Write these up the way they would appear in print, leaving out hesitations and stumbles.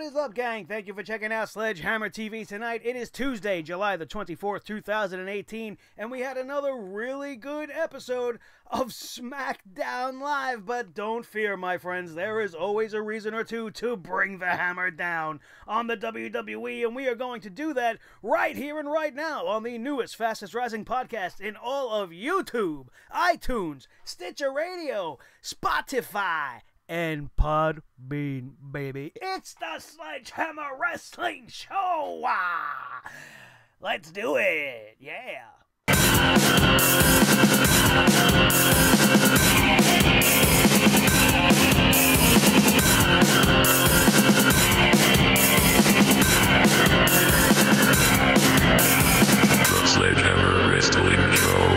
is up, gang? Thank you for checking out Sledgehammer TV tonight. It is Tuesday, July the 24th, 2018, and we had another really good episode of Smackdown Live. But don't fear, my friends, there is always a reason or two to bring the hammer down on the WWE, and we are going to do that right here and right now on the newest, fastest rising podcast in all of YouTube, iTunes, Stitcher Radio, Spotify, and Podbean, baby. It's the Sledgehammer Wrestling Show! Let's do it! Yeah! The Sledgehammer Wrestling Show.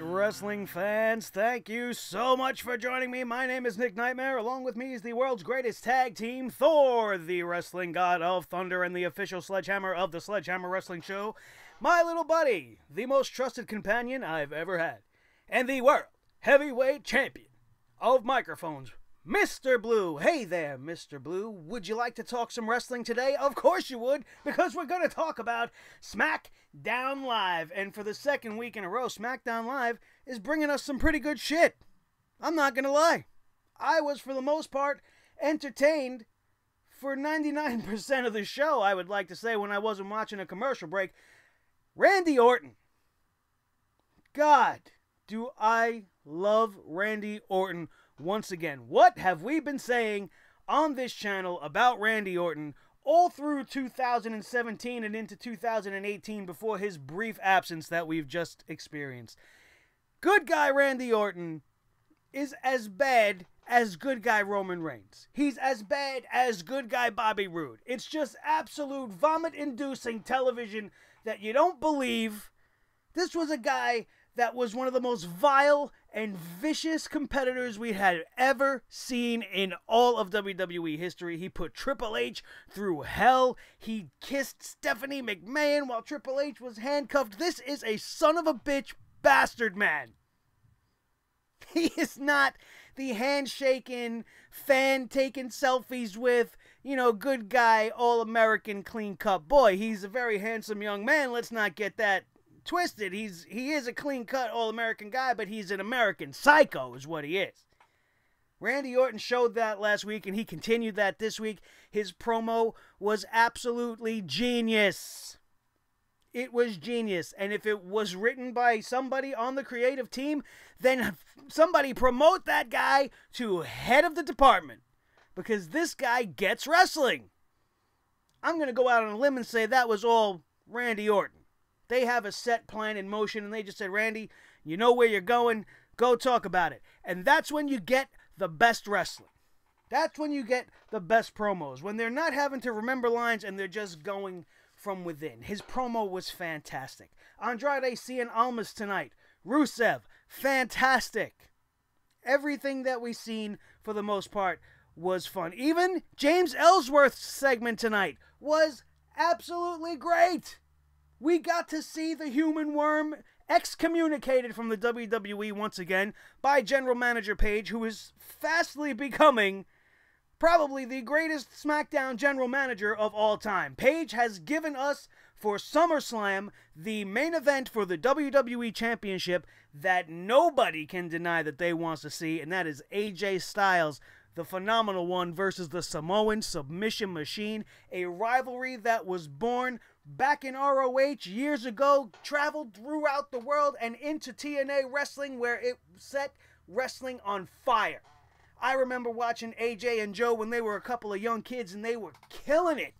Wrestling fans, thank you so much for joining me. My name is Nick Nightmare. Along with me is the world's greatest tag team, Thor, the wrestling god of thunder and the official sledgehammer of the Sledgehammer Wrestling Show. My little buddy, the most trusted companion I've ever had, and the world heavyweight champion of microphones, Mr. Blue. Hey there, Mr. Blue. Would you like to talk some wrestling today? Of course you would, because we're going to talk about Smackdown Live. And for the second week in a row, Smackdown Live is bringing us some pretty good shit. I'm not going to lie. I was, for the most part, entertained for 99% of the show, I would like to say, when I wasn't watching a commercial break. Randy Orton. God, do I love Randy Orton. Once again, what have we been saying on this channel about Randy Orton all through 2017 and into 2018 before his brief absence that we've just experienced? Good guy Randy Orton is as bad as good guy Roman Reigns. He's as bad as good guy Bobby Roode. It's just absolute vomit-inducing television that you don't believe. This was a guy that was one of the most vile and vicious competitors we had ever seen in all of WWE history. He put Triple H through hell. He kissed Stephanie McMahon while Triple H was handcuffed. This is a son of a bitch bastard man. He is not the handshaking, fan-taking selfies with, you know, good guy, all-American, clean-cut boy. He's a very handsome young man. Let's not get that twisted. He is a clean-cut all-American guy, but he's an American psycho is what he is. Randy Orton showed that last week, and he continued that this week. His promo was absolutely genius. It was genius, and if it was written by somebody on the creative team, then somebody promote that guy to head of the department, because this guy gets wrestling. I'm going to go out on a limb and say that was all Randy Orton. They have a set plan in motion, and they just said, Randy, you know where you're going, go talk about it. And that's when you get the best wrestling. That's when you get the best promos, when they're not having to remember lines and they're just going from within. His promo was fantastic. Andrade seeing Almas tonight. Rusev, fantastic. Everything that we've seen, for the most part, was fun. Even James Ellsworth's segment tonight was absolutely great. We got to see the human worm excommunicated from the WWE once again by General Manager Paige, who is fastly becoming probably the greatest SmackDown General Manager of all time. Paige has given us, for SummerSlam, the main event for the WWE Championship that nobody can deny that they want to see, and that is AJ Styles, the Phenomenal One, versus the Samoan Submission Machine, a rivalry that was born back in ROH years ago, traveled throughout the world and into TNA Wrestling, where it set wrestling on fire. I remember watching AJ and Joe when they were a couple of young kids, and they were killing it.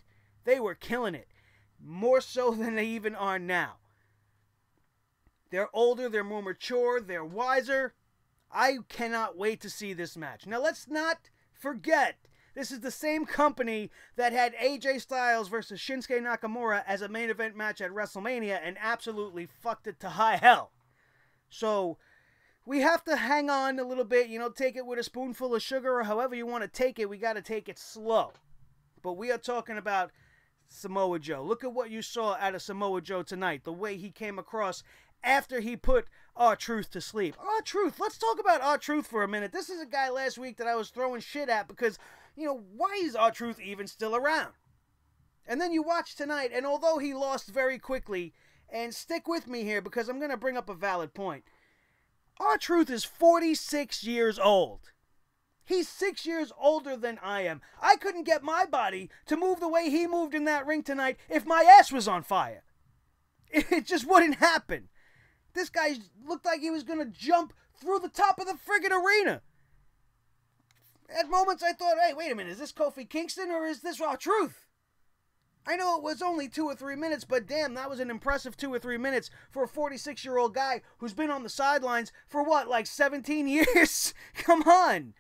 They were killing it. More so than they even are now. They're older, they're more mature, they're wiser. I cannot wait to see this match. Now, let's not forget, this is the same company that had AJ Styles versus Shinsuke Nakamura as a main event match at WrestleMania and absolutely fucked it to high hell. So, we have to hang on a little bit, you know, take it with a spoonful of sugar or however you want to take it. We got to take it slow. But we are talking about Samoa Joe. Look at what you saw out of Samoa Joe tonight. The way he came across after he put R-Truth to sleep. R-Truth, let's talk about R-Truth for a minute. This is a guy last week that I was throwing shit at because, why is R-Truth even still around? And then you watch tonight, and although he lost very quickly, and stick with me here because I'm going to bring up a valid point. R-Truth is 46 years old. He's 6 years older than I am. I couldn't get my body to move the way he moved in that ring tonight if my ass was on fire. It just wouldn't happen. This guy looked like he was going to jump through the top of the friggin' arena. At moments I thought, hey, wait a minute, is this Kofi Kingston or is this R-Truth? I know it was only 2 or 3 minutes, but damn, that was an impressive 2 or 3 minutes for a 46-year-old guy who's been on the sidelines for what, like 17 years? Come on.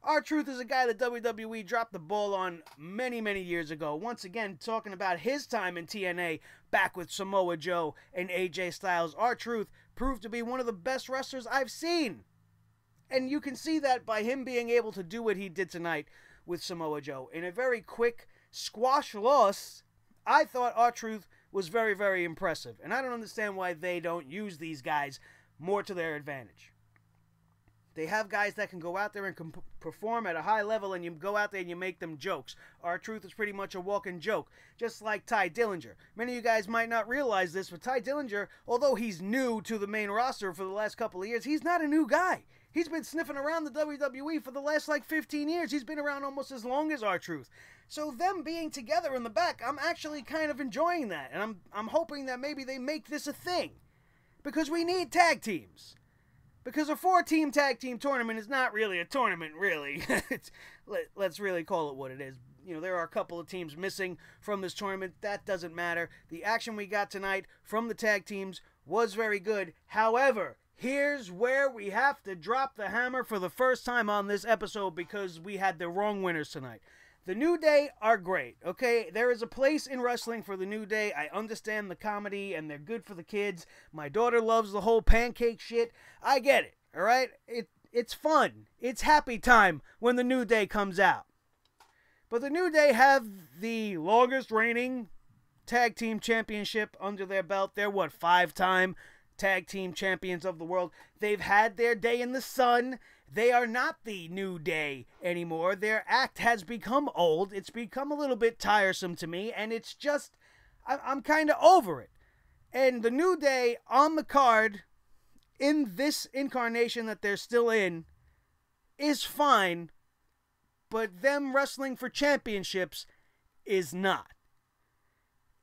R-Truth is a guy that WWE dropped the ball on many, many years ago. Once again, talking about his time in TNA back with Samoa Joe and AJ Styles. R-Truth proved to be one of the best wrestlers I've seen. And you can see that by him being able to do what he did tonight with Samoa Joe. In a very quick squash loss, I thought R-Truth was very, very impressive. And I don't understand why they don't use these guys more to their advantage. They have guys that can go out there and perform at a high level, and you go out there and you make them jokes. R-Truth is pretty much a walking joke, just like Ty Dillinger. Many of you guys might not realize this, but Ty Dillinger, although he's new to the main roster for the last couple of years, he's not a new guy. He's been sniffing around the WWE for the last, 15 years. He's been around almost as long as R-Truth. So them being together in the back, I'm actually kind of enjoying that. And I'm hoping that maybe they make this a thing. Because we need tag teams. Because a 4-team tag team tournament is not really a tournament, really. Let's really call it what it is. There are a couple of teams missing from this tournament. That doesn't matter. The action we got tonight from the tag teams was very good. However, here's where we have to drop the hammer for the first time on this episode because we had the wrong winners tonight. The New Day are great, okay? There is a place in wrestling for the New Day. I understand the comedy, and they're good for the kids. My daughter loves the whole pancake shit. I get it, all right? It's fun. It's happy time when the New Day comes out. But the New Day have the longest reigning tag team championship under their belt. They're, 5-time tag team champions of the world. They've had their day in the sun. They are not the New Day anymore. Their act has become old. It's become a little bit tiresome to me, and it's just, I'm kind of over it. And the New Day on the card, in this incarnation that they're still in, is fine, but them wrestling for championships is not.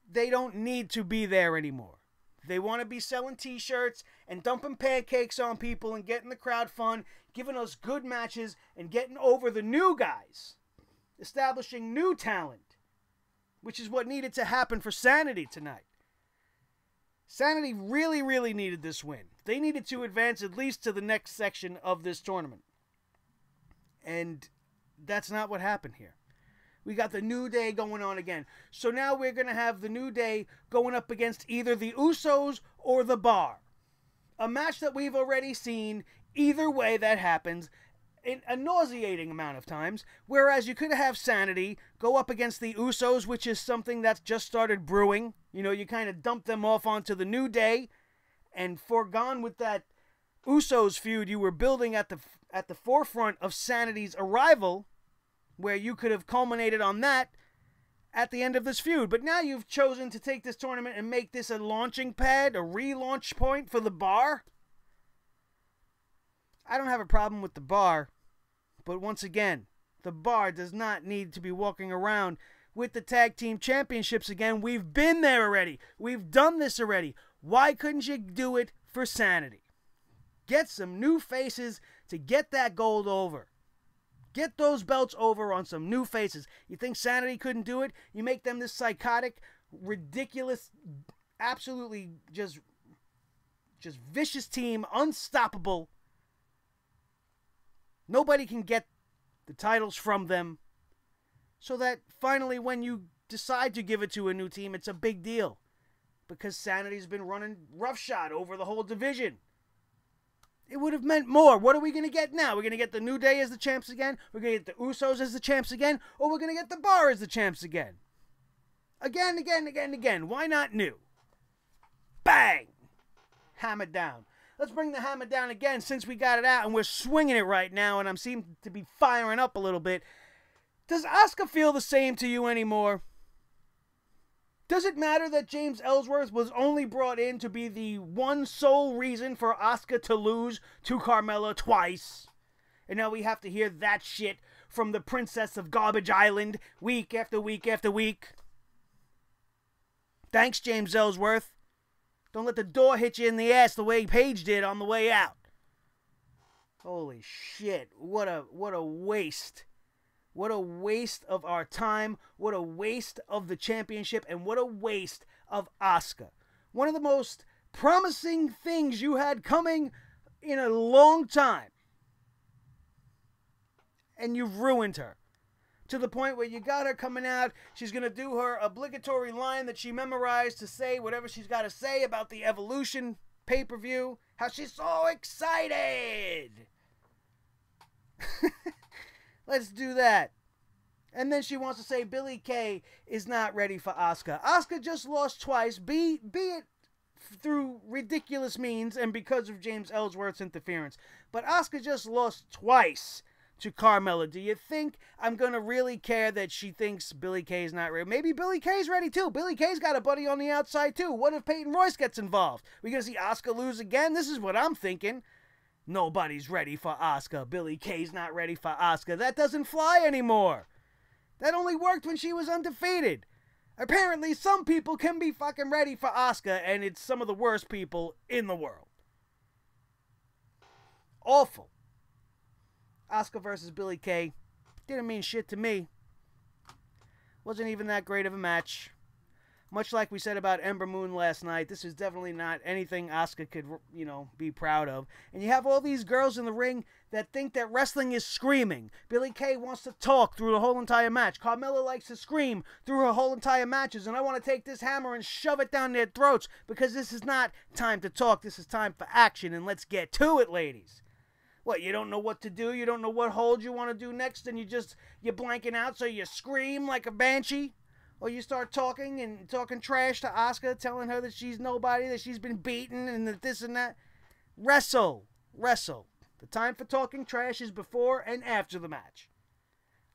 They don't need to be there anymore. They want to be selling t-shirts and dumping pancakes on people and getting the crowd fun, giving us good matches and getting over the new guys, establishing new talent, which is what needed to happen for Sanity tonight. Sanity really, really needed this win. They needed to advance at least to the next section of this tournament. And that's not what happened here. We got the New Day going on again. So now we're going to have the New Day going up against either the Usos or the Bar. A match that we've already seen either way that happens in a nauseating amount of times. Whereas you could have Sanity go up against the Usos, which is something that's just started brewing. You kind of dump them off onto the New Day. And foregone with that Usos feud you were building at the forefront of Sanity's arrival, where you could have culminated on that at the end of this feud. But now you've chosen to take this tournament and make this a launching pad, a relaunch point for the Bar. I don't have a problem with the Bar, but once again, the Bar does not need to be walking around with the tag team championships again. We've been there already. We've done this already. Why couldn't you do it for Sanity? Get some new faces to get that gold over. Get those belts over on some new faces. You think Sanity couldn't do it? You make them this psychotic, ridiculous, absolutely just vicious team, unstoppable. Nobody can get the titles from them. So that finally when you decide to give it to a new team, it's a big deal. Because Sanity's been running roughshod over the whole division. It would have meant more. What are we going to get now? We're going to get the New Day as the champs again? We're going to get the Usos as the champs again? Or we're going to get the Bar as the champs again? Again. Why not new? Bang! Hammer down. Let's bring the hammer down again since we got it out and we're swinging it right now and I'm seeming to be firing up a little bit. Does Asuka feel the same to you anymore? Does it matter that James Ellsworth was only brought in to be the one sole reason for Asuka to lose to Carmella twice? And now we have to hear that shit from the Princess of Garbage Island week after week after week. Thanks, James Ellsworth. Don't let the door hit you in the ass the way Paige did on the way out. Holy shit. What a waste. What a waste of our time. What a waste of the championship. And what a waste of Asuka. One of the most promising things you had coming in a long time. And you've ruined her. To the point where you got her coming out. She's going to do her obligatory line that she memorized to say whatever she's got to say about the Evolution pay-per-view. How she's so excited. Let's do that. And then she wants to say Billie Kay is not ready for Asuka. Asuka just lost twice, be it through ridiculous means and because of James Ellsworth's interference. But Asuka just lost twice to Carmella. Do you think I'm going to really care that she thinks Billie Kay's not ready? Maybe Billie Kay's ready too. Billie Kay's got a buddy on the outside too. What if Peyton Royce gets involved? We going to see Asuka lose again? This is what I'm thinking. Nobody's ready for Asuka. Billie Kay's not ready for Asuka. That doesn't fly anymore. That only worked when she was undefeated. Apparently, some people can be fucking ready for Asuka, and it's some of the worst people in the world. Awful. Asuka versus Billie Kay didn't mean shit to me. Wasn't even that great of a match. Much like we said about Ember Moon last night, this is definitely not anything Asuka could, be proud of. And you have all these girls in the ring that think that wrestling is screaming. Billie Kay wants to talk through the whole entire match. Carmella likes to scream through her whole entire matches. And I want to take this hammer and shove it down their throats because this is not time to talk. This is time for action. And let's get to it, ladies. What, you don't know what to do? You don't know what hold you want to do next? And you're blanking out so you scream like a banshee? Or you start talking trash to Asuka, telling her that she's nobody, that she's been beaten, and that this and that. Wrestle. The time for talking trash is before and after the match.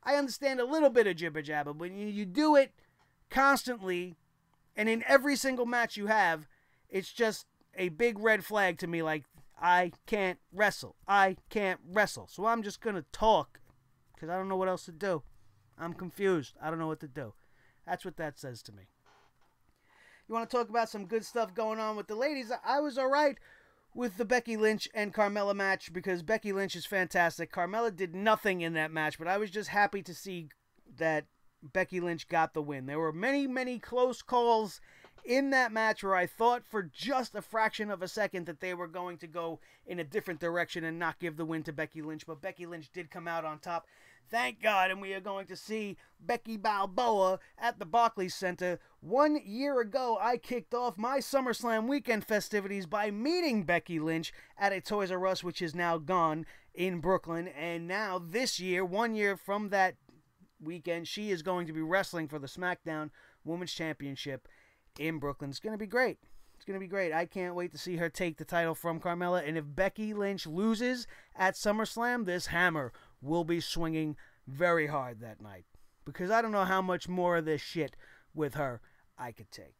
I understand a little bit of jibber jabber, but when you do it constantly, and in every single match you have, it's just a big red flag to me, like, I can't wrestle. So I'm just going to talk, because I don't know what else to do. I'm confused. I don't know what to do. That's what that says to me. You want to talk about some good stuff going on with the ladies? I was alright with the Becky Lynch and Carmella match because Becky Lynch is fantastic. Carmella did nothing in that match, but I was just happy to see that Becky Lynch got the win. There were many, many close calls in that match where I thought for just a fraction of a second that they were going to go in a different direction and not give the win to Becky Lynch, but Becky Lynch did come out on top. Thank God, and we are going to see Becky Balboa at the Barclays Center. 1 year ago, I kicked off my SummerSlam weekend festivities by meeting Becky Lynch at a Toys R Us, which is now gone, in Brooklyn. And now, this year, 1 year from that weekend, she is going to be wrestling for the SmackDown Women's Championship in Brooklyn. It's going to be great. It's going to be great. I can't wait to see her take the title from Carmella. And if Becky Lynch loses at SummerSlam, this hammer will be swinging very hard that night. Because I don't know how much more of this shit with her I could take.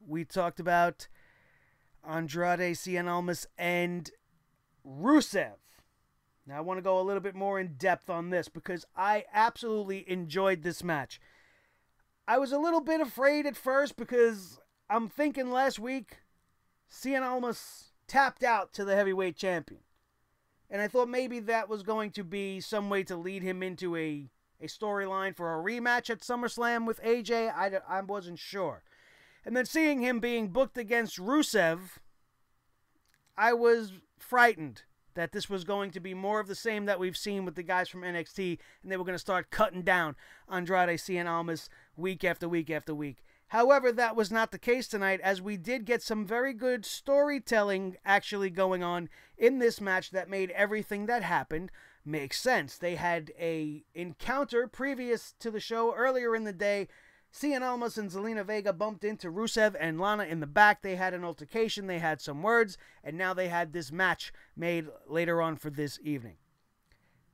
We talked about Andrade, Almas, and Rusev. Now I want to go a little bit more in depth on this because I absolutely enjoyed this match. I was a little bit afraid at first because I'm thinking last week Almas tapped out to the heavyweight champion. And I thought maybe that was going to be some way to lead him into a storyline for a rematch at SummerSlam with AJ. I wasn't sure. And then seeing him being booked against Rusev, I was frightened that this was going to be more of the same that we've seen with the guys from NXT, and they were going to start cutting down Andrade Almas week after week after week. However, that was not the case tonight, as we did get some very good storytelling actually going on in this match that made everything that happened make sense. They had a encounter previous to the show earlier in the day Cien Almas and Zelina Vega bumped into Rusev and Lana in the back. They had an altercation, they had some words, and now they had this match made later on for this evening.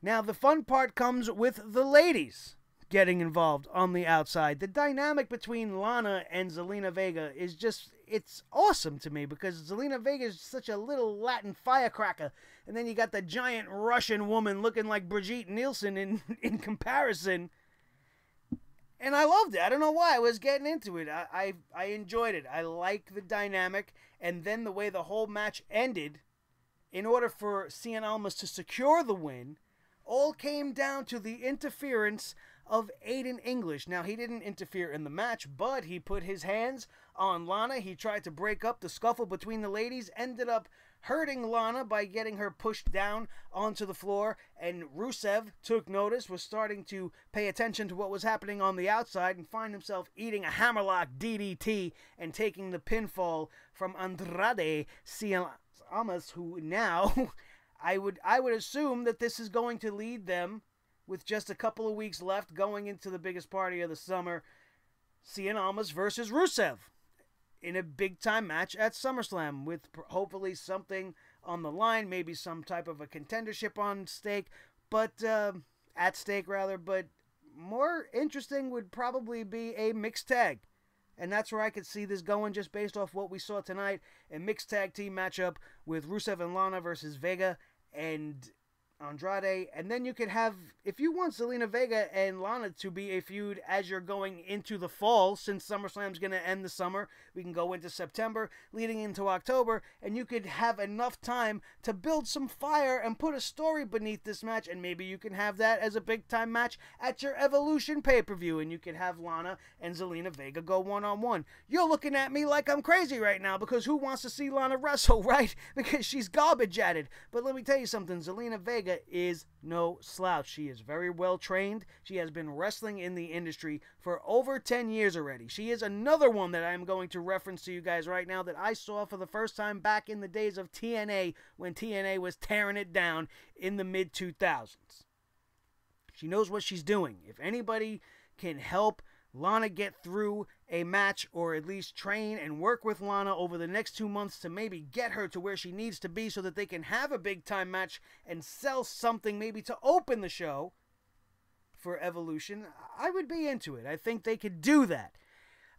Now, the fun part comes with the ladies getting involved on the outside. The dynamic between Lana and Zelina Vega is just, it's awesome to me, because Zelina Vega is such a little Latin firecracker, and then you got the giant Russian woman looking like Brigitte Nielsen in comparison. And I loved it. I don't know why. I was getting into it. I enjoyed it. I like the dynamic. And then the way the whole match ended, in order for Cien Almas to secure the win, all came down to the interference of Aiden English. Now, he didn't interfere in the match, but he put his hands on Lana. He tried to break up the scuffle between the ladies, ended up hurting Lana by getting her pushed down onto the floor, and Rusev took notice, was starting to pay attention to what was happening on the outside, and find himself eating a hammerlock DDT and taking the pinfall from Andrade Cien Almas, who now I would assume that this is going to lead them, with just a couple of weeks left going into the biggest party of the summer, Cien Almas versus Rusev in a big-time match at SummerSlam, with hopefully something on the line, maybe some type of a contendership on stake, but at stake rather. But more interesting would probably be a mixed tag, and that's where I could see this going, just based off what we saw tonight. A mixed tag team matchup with Rusev and Lana versus Vega and Andrade, and then you could have, if you want Zelina Vega and Lana to be a feud as you're going into the fall, since SummerSlam's going to end the summer, we can go into September, leading into October, and you could have enough time to build some fire and put a story beneath this match, and maybe you can have that as a big-time match at your Evolution pay-per-view, and you could have Lana and Zelina Vega go one-on-one. You're looking at me like I'm crazy right now, because who wants to see Lana wrestle, right? Because she's garbage at it. But let me tell you something, Zelina Vega is no slouch. She is very well trained. She has been wrestling in the industry for over 10 years already. She is another one that I am going to reference to you guys right now that I saw for the first time back in the days of TNA, when TNA was tearing it down in the mid-2000s. She knows what she's doing. If anybody can help Lana get through a match, or at least train and work with Lana over the next 2 months to maybe get her to where she needs to be so that they can have a big time match and sell something maybe to open the show for Evolution, I would be into it. I think they could do that.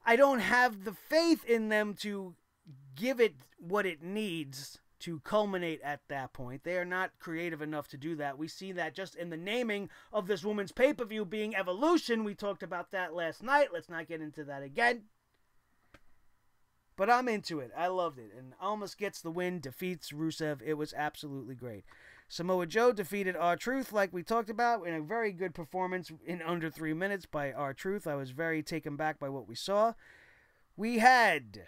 I don't have the faith in them to give it what it needs to culminate at that point. They are not creative enough to do that. We see that just in the naming of this woman's pay-per-view being Evolution. We talked about that last night. Let's not get into that again. But I'm into it. I loved it. And Almas gets the win, defeats Rusev. It was absolutely great. Samoa Joe defeated R-Truth, like we talked about, in a very good performance in under 3 minutes by R-Truth. I was very taken back by what we saw. We had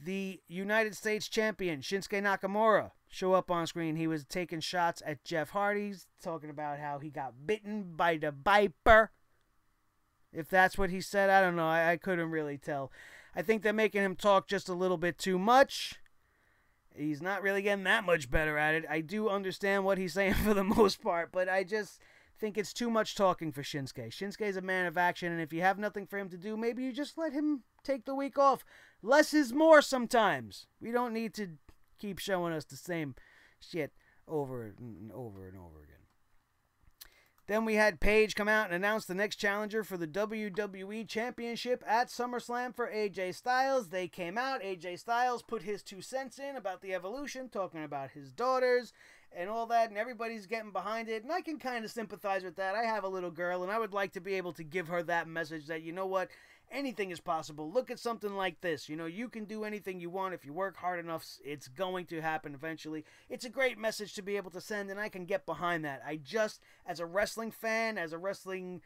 the United States champion, Shinsuke Nakamura, show up on screen. He was taking shots at Jeff Hardy, talking about how he got bitten by the viper. If that's what he said, I don't know. I couldn't really tell. I think they're making him talk just a little bit too much. He's not really getting that much better at it. I do understand what he's saying for the most part, but I just think it's too much talking for Shinsuke. Shinsuke's a man of action, and if you have nothing for him to do, maybe you just let him take the week off. Less is more sometimes. We don't need to keep showing us the same shit over and over and over again. Then we had Paige come out and announce the next challenger for the WWE Championship at SummerSlam for AJ Styles. They came out. AJ Styles put his 2 cents in about the Evolution, talking about his daughters and all that, and everybody's getting behind it, and I can kind of sympathize with that. I have a little girl, and I would like to be able to give her that message that, you know what, anything is possible. Look at something like this. You know, you can do anything you want. If you work hard enough, it's going to happen eventually. It's a great message to be able to send, and I can get behind that. I just, as a wrestling fan, as a wrestling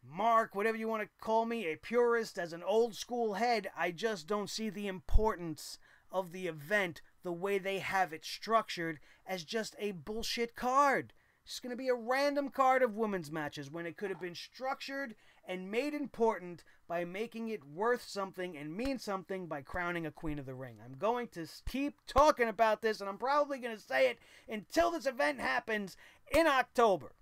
mark, whatever you want to call me, a purist, as an old school head, I just don't see the importance of the event the way they have it structured as just a bullshit card. It's going to be a random card of women's matches when it could have been structured and made important by making it worth something and mean something by crowning a Queen of the Ring. I'm going to keep talking about this, and I'm probably going to say it until this event happens in October,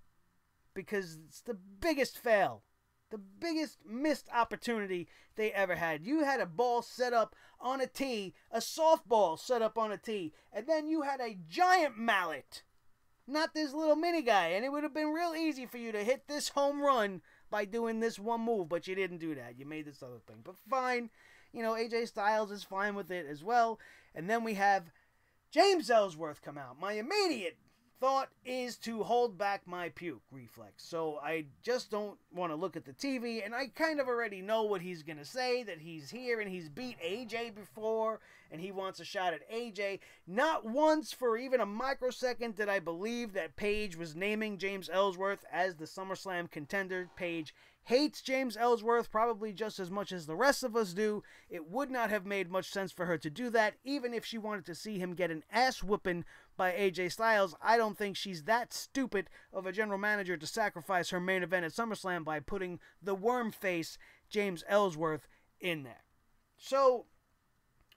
because it's the biggest fail The biggest missed opportunity they ever had. You had a ball set up on a tee, a softball set up on a tee, and then you had a giant mallet, not this little mini guy, and it would have been real easy for you to hit this home run by doing this one move, but you didn't do that. You made this other thing. But fine, you know, AJ Styles is fine with it as well. And then we have James Ellsworth come out. My immediate thought is to hold back my puke reflex. So I just don't want to look at the TV, and I kind of already know what he's going to say, that he's here and he's beat AJ before, and he wants a shot at AJ. Not once for even a microsecond did I believe that Paige was naming James Ellsworth as the SummerSlam contender. Paige hates James Ellsworth probably just as much as the rest of us do. It would not have made much sense for her to do that, even if she wanted to see him get an ass whooping by AJ Styles. I don't think she's that stupid of a general manager to sacrifice her main event at SummerSlam by putting the worm face James Ellsworth in there. So,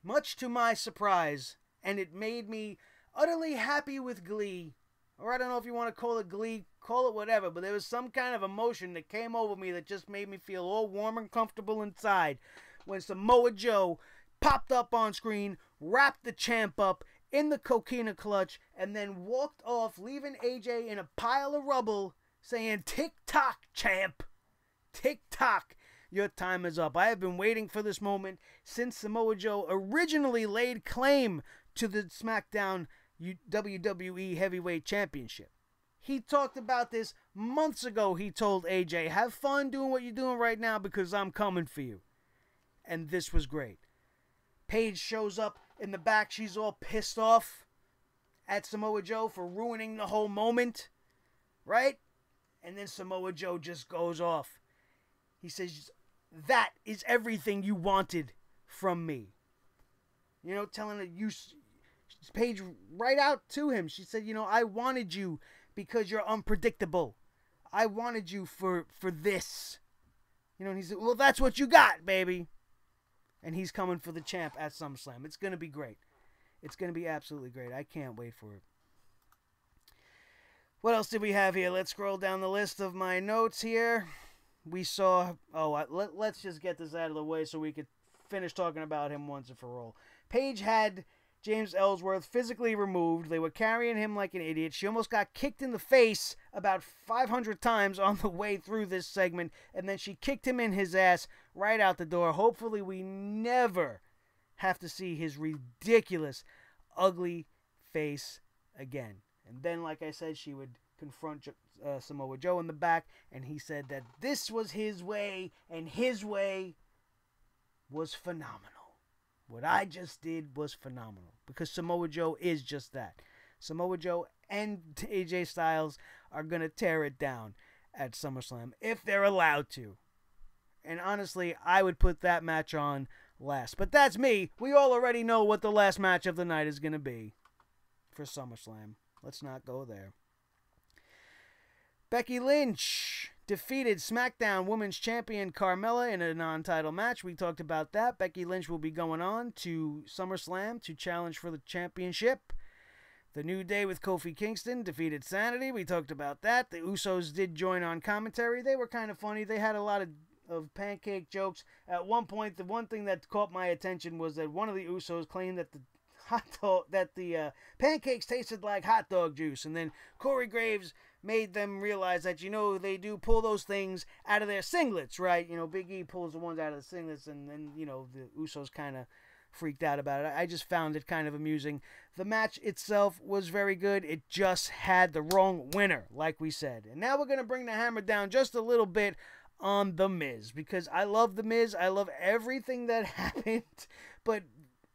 much to my surprise, and it made me utterly happy with glee, or I don't know if you want to call it glee, call it whatever, but there was some kind of emotion that came over me that just made me feel all warm and comfortable inside when Samoa Joe popped up on screen, wrapped the champ up in the coquina clutch, and then walked off, leaving AJ in a pile of rubble, saying, "Tick-tock, champ. Tick-tock. Your time is up." I have been waiting for this moment since Samoa Joe originally laid claim to the SmackDown WWE Heavyweight Championship. He talked about this months ago. He told AJ, "Have fun doing what you're doing right now because I'm coming for you." And this was great. Paige shows up in the back. She's all pissed off at Samoa Joe for ruining the whole moment, right? And then Samoa Joe just goes off. He says, "That is everything you wanted from me." You know, telling Paige right out to him. She said, "I wanted you because you're unpredictable. I wanted you for this." And he said, "Well, that's what you got, baby." And he's coming for the champ at SummerSlam. It's going to be great. It's going to be absolutely great. I can't wait for it. What else did we have here? Let's scroll down the list of my notes here. We saw... let's just get this out of the way so we could finish talking about him once and for all. Paige had James Ellsworth physically removed. They were carrying him like an idiot. She almost got kicked in the face about 500 times on the way through this segment, and then she kicked him in his ass right out the door. Hopefully we never have to see his ridiculous, ugly face again. And then, like I said, she would confront Samoa Joe in the back, and he said that this was his way, and his way was phenomenal. What I just did was phenomenal, because Samoa Joe is just that. Samoa Joe and AJ Styles are going to tear it down at SummerSlam if they're allowed to. And honestly, I would put that match on last. But that's me. We all already know what the last match of the night is going to be for SummerSlam. Let's not go there. Becky Lynch defeated SmackDown Women's Champion Carmella in a non-title match. We talked about that. Becky Lynch will be going on to SummerSlam to challenge for the championship. The New Day with Kofi Kingston defeated Sanity. We talked about that. The Usos did join on commentary. They were kind of funny. They had a lot of pancake jokes. At one point, the one thing that caught my attention was that one of the Usos claimed that the pancakes tasted like hot dog juice, and then Corey Graves made them realize that, they do pull those things out of their singlets, right? Big E pulls the ones out of the singlets, and then, the Usos kind of freaked out about it. I just found it kind of amusing. The match itself was very good. It just had the wrong winner, like we said. And now we're going to bring the hammer down just a little bit on The Miz, because I love The Miz. I love everything that happened, but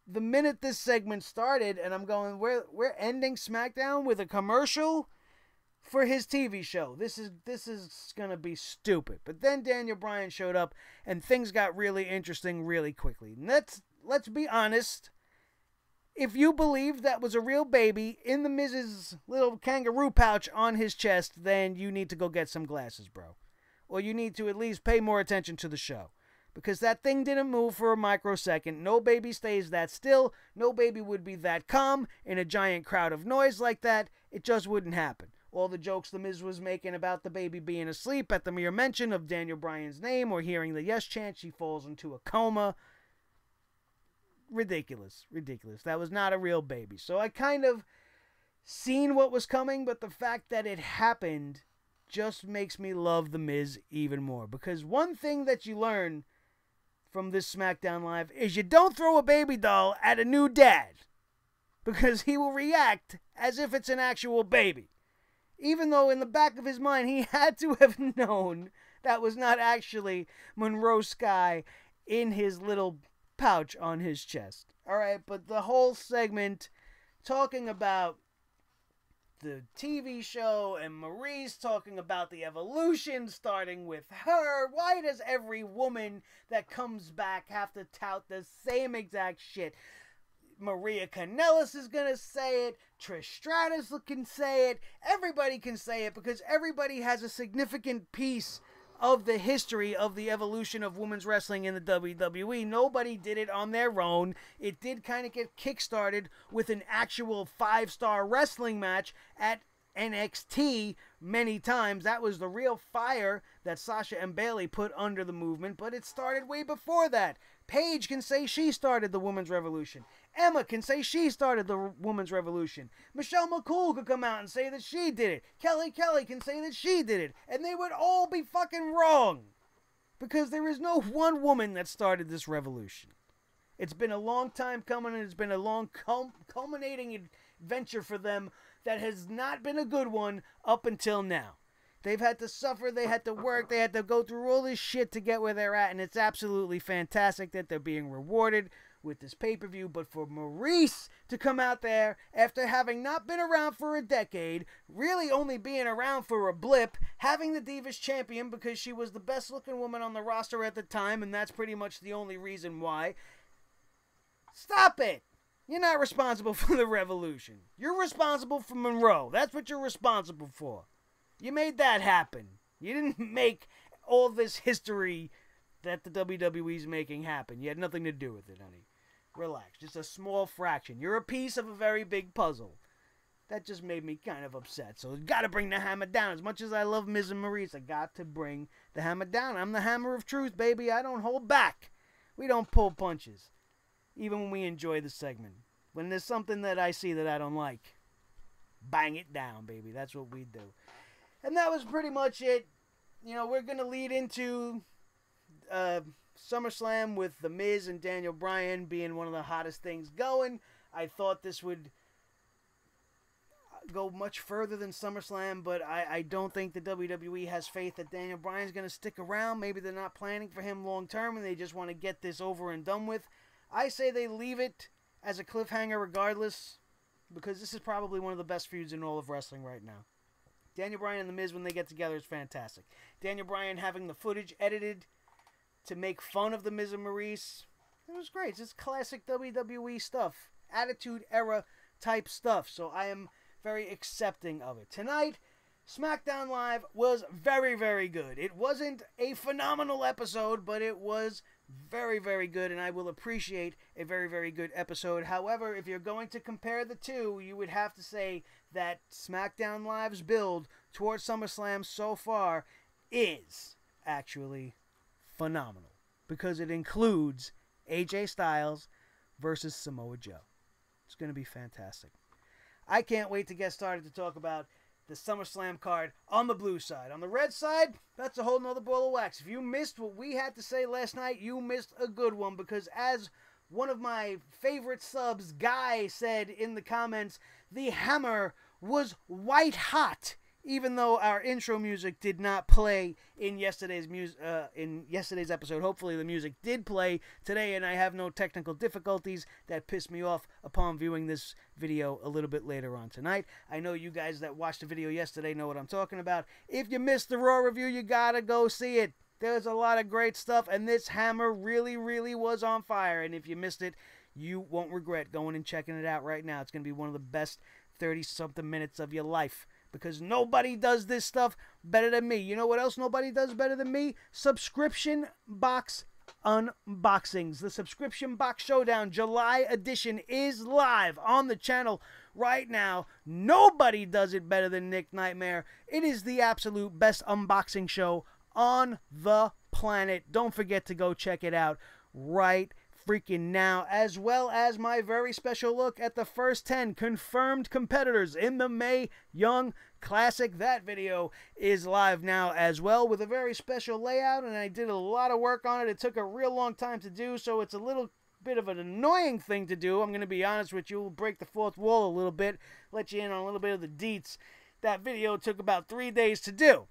the minute this segment started, and I'm going, we're ending SmackDown with a commercial for his TV show. This is gonna be stupid. But then Daniel Bryan showed up, and things got really interesting really quickly. And let's be honest. If you believe that was a real baby in the Miz's little kangaroo pouch on his chest, then you need to go get some glasses, bro. Or you need to at least pay more attention to the show. Because that thing didn't move for a microsecond. No baby stays that still. No baby would be that calm in a giant crowd of noise like that. It just wouldn't happen. all the jokes the Miz was making about the baby being asleep at the mere mention of Daniel Bryan's name or hearing the yes chant, she falls into a coma. Ridiculous. That was not a real baby. So I kind of seen what was coming, but the fact that it happened just makes me love the Miz even more. Because one thing that you learn from this SmackDown Live is you don't throw a baby doll at a new dad, because he will react as if it's an actual baby. Even though in the back of his mind he had to have known that was not actually Monroe Sky in his little pouch on his chest. Alright, but the whole segment talking about the TV show and Maurice talking about the evolution starting with her. Why does every woman that comes back have to tout the same exact shit? Maria Kanellis is going to say it. Trish Stratus can say it. Everybody can say it because everybody has a significant piece of the history of the evolution of women's wrestling in the WWE. Nobody did it on their own. It did kind of get kickstarted with an actual 5-star wrestling match at NXT many times. That was the real fire that Sasha and Bayley put under the movement, but it started way before that. Paige can say she started the women's revolution. Emma can say she started the women's revolution. Michelle McCool could come out and say that she did it. Kelly can say that she did it. And they would all be fucking wrong. Because there is no one woman that started this revolution. It's been a long time coming, and it's been a long culminating adventure for them that has not been a good one up until now. They've had to suffer, they had to work, they had to go through all this shit to get where they're at, and it's absolutely fantastic that they're being rewarded with this pay-per-view. But for Maurice to come out there after having not been around for a decade, really only being around for a blip, having the Divas Champion because she was the best looking woman on the roster at the time, and that's pretty much the only reason why. Stop it! You're not responsible for the revolution. You're responsible for Monroe. That's what you're responsible for. You made that happen. You didn't make all this history that the WWE's making happen. You had nothing to do with it, honey. Relax. Just a small fraction. You're a piece of a very big puzzle. That just made me kind of upset. So, got to bring the hammer down. As much as I love Miz and Maurice, I got to bring the hammer down. I'm the hammer of truth, baby. I don't hold back. We don't pull punches. Even when we enjoy the segment. When there's something that I see that I don't like, bang it down, baby. That's what we do. And that was pretty much it. You know, we're going to lead into SummerSlam with The Miz and Daniel Bryan being one of the hottest things going. I thought this would go much further than SummerSlam, but I don't think the WWE has faith that Daniel Bryan's going to stick around. Maybe they're not planning for him long term and they just want to get this over and done with. I say they leave it as a cliffhanger regardless, because this is probably one of the best feuds in all of wrestling right now. Daniel Bryan and The Miz, when they get together, is fantastic. Daniel Bryan having the footage edited to make fun of The Miz and Maurice, it was great. It's just classic WWE stuff. Attitude Era type stuff. So I am very accepting of it. Tonight, SmackDown Live was very, very good. It wasn't a phenomenal episode, but it was very, very good, and I will appreciate a very, very good episode. However, if you're going to compare the two, you would have to say that SmackDown Live's build towards SummerSlam so far is actually phenomenal, because it includes AJ Styles versus Samoa Joe. It's going to be fantastic. I can't wait to get started to talk about the SummerSlam card on the blue side. On the red side, that's a whole nother ball of wax. If you missed what we had to say last night, you missed a good one, because as one of my favorite subs, Guy, said in the comments, the hammer was white hot, even though our intro music did not play in yesterday's episode. Hopefully the music did play today, and I have no technical difficulties that pissed me off upon viewing this video a little bit later on tonight. I know you guys that watched the video yesterday know what I'm talking about. If you missed the Raw review, you gotta go see it. There's a lot of great stuff, and this hammer really, really was on fire, and if you missed it, you won't regret going and checking it out right now. It's going to be one of the best 30-something minutes of your life, because nobody does this stuff better than me. You know what else nobody does better than me? Subscription box unboxings. The Subscription Box Showdown July edition is live on the channel right now. Nobody does it better than Nick Nightmare. It is the absolute best unboxing show on the planet. Don't forget to go check it out right freaking now, as well as my very special look at the first 10 confirmed competitors in the Mae Young Classic. That video is live now as well with a very special layout, and I did a lot of work on it. It took a real long time to do, so it's a little bit of an annoying thing to do. I'm going to be honest with you. We'll break the fourth wall a little bit, let you in on a little bit of the deets. That video took about 3 days to do.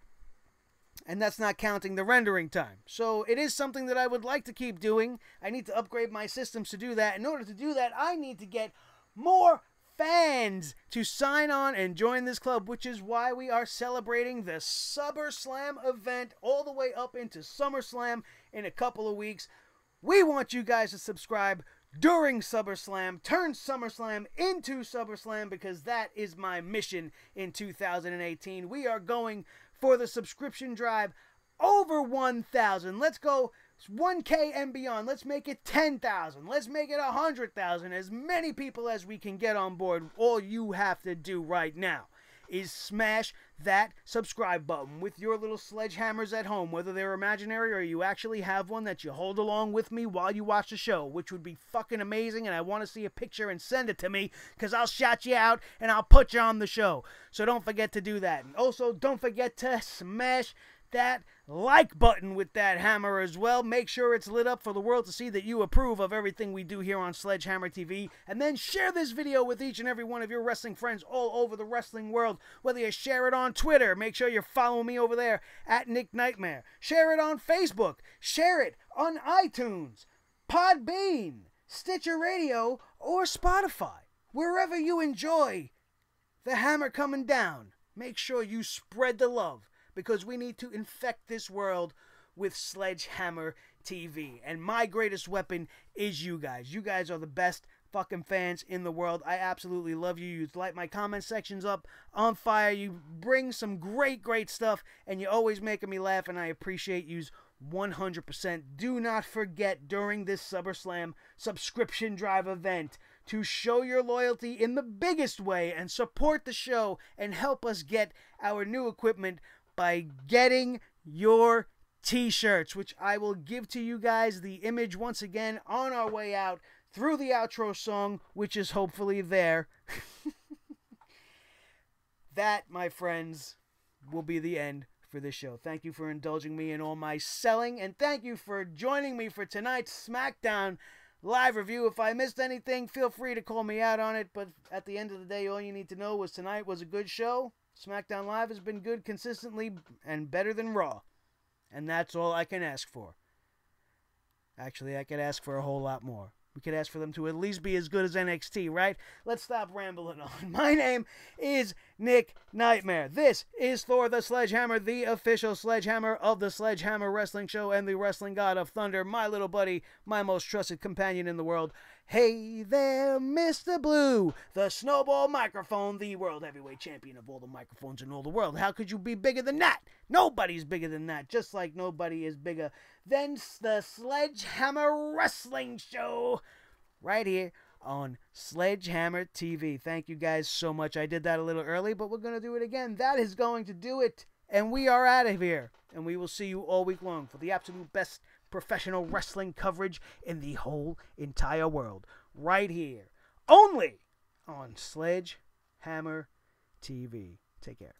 And that's not counting the rendering time. So it is something that I would like to keep doing. I need to upgrade my systems to do that. In order to do that, I need to get more fans to sign on and join this club, which is why we are celebrating the SummerSlam event all the way up into SummerSlam in a couple of weeks. We want you guys to subscribe during SummerSlam, turn SummerSlam into SummerSlam, because that is my mission in 2018. We are going for the subscription drive over 1,000. Let's go 1K and beyond. Let's make it 10,000. Let's make it 100,000. As many people as we can get on board. All you have to do right now is smash that subscribe button with your little sledgehammers at home, whether they're imaginary or you actually have one that you hold along with me while you watch the show, which would be fucking amazing, and I want to see a picture and send it to me, because I'll shout you out and I'll put you on the show. So don't forget to do that. And also, don't forget to smash that like button with that hammer as well. Make sure it's lit up for the world to see that you approve of everything we do here on Sledgehammer TV. And then share this video with each and every one of your wrestling friends all over the wrestling world. Whether you share it on Twitter, make sure you're following me over there at Nick Nightmare. Share it on Facebook. Share it on iTunes, Podbean, Stitcher Radio, or Spotify. Wherever you enjoy the hammer coming down, make sure you spread the love, because we need to infect this world with Sledgehammer TV. And my greatest weapon is you guys. You guys are the best fucking fans in the world. I absolutely love you. You light my comment sections up on fire. You bring some great stuff, and you're always making me laugh, and I appreciate you 100%. Do not forget during this SummerSlam subscription drive event to show your loyalty in the biggest way and support the show and help us get our new equipment by getting your t-shirts, which I will give to you guys the image once again on our way out through the outro song, which is hopefully there. That, my friends, will be the end for this show. Thank you for indulging me in all my selling, and thank you for joining me for tonight's SmackDown live review. If I missed anything, feel free to call me out on it, but at the end of the day, all you need to know was tonight was a good show. SmackDown Live has been good consistently and better than Raw. And that's all I can ask for. Actually, I could ask for a whole lot more. We could ask for them to at least be as good as NXT, right? Let's stop rambling on. My name is Nick Nightmare. This is Thor the Sledgehammer, the official sledgehammer of the Sledgehammer Wrestling Show and the Wrestling God of Thunder, my little buddy, my most trusted companion in the world. Hey there, Mr. Blue, the snowball microphone, the world heavyweight champion of all the microphones in all the world. How could you be bigger than that? Nobody's bigger than that, just like nobody is bigger than the Sledgehammer Wrestling Show right here on Sledgehammer TV. Thank you guys so much. I did that a little early, but we're going to do it again. That is going to do it, and we are out of here. And we will see you all week long for the absolute best professional wrestling coverage in the whole entire world, right here, only on Sledgehammer TV. Take care.